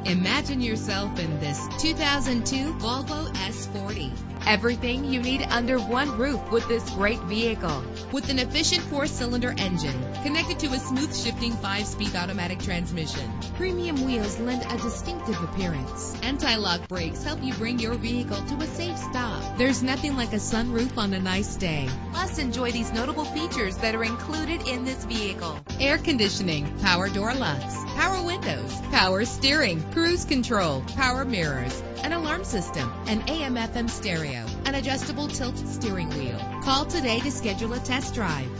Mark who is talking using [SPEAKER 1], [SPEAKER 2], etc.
[SPEAKER 1] Imagine yourself in this 2002 Volvo S40. Everything you need under one roof with this great vehicle. With an efficient 4-cylinder engine connected to a smooth shifting 5-speed automatic transmission. Premium wheels lend a distinctive appearance. Anti-lock brakes help you bring your vehicle to a safe stop. There's nothing like a sunroof on a nice day. Plus, enjoy these notable features that are included in this vehicle: air conditioning, power door locks, power windows, power steering, cruise control, power mirrors, an alarm system, an AM/FM stereo, an adjustable tilt steering wheel. Call today to schedule a test drive.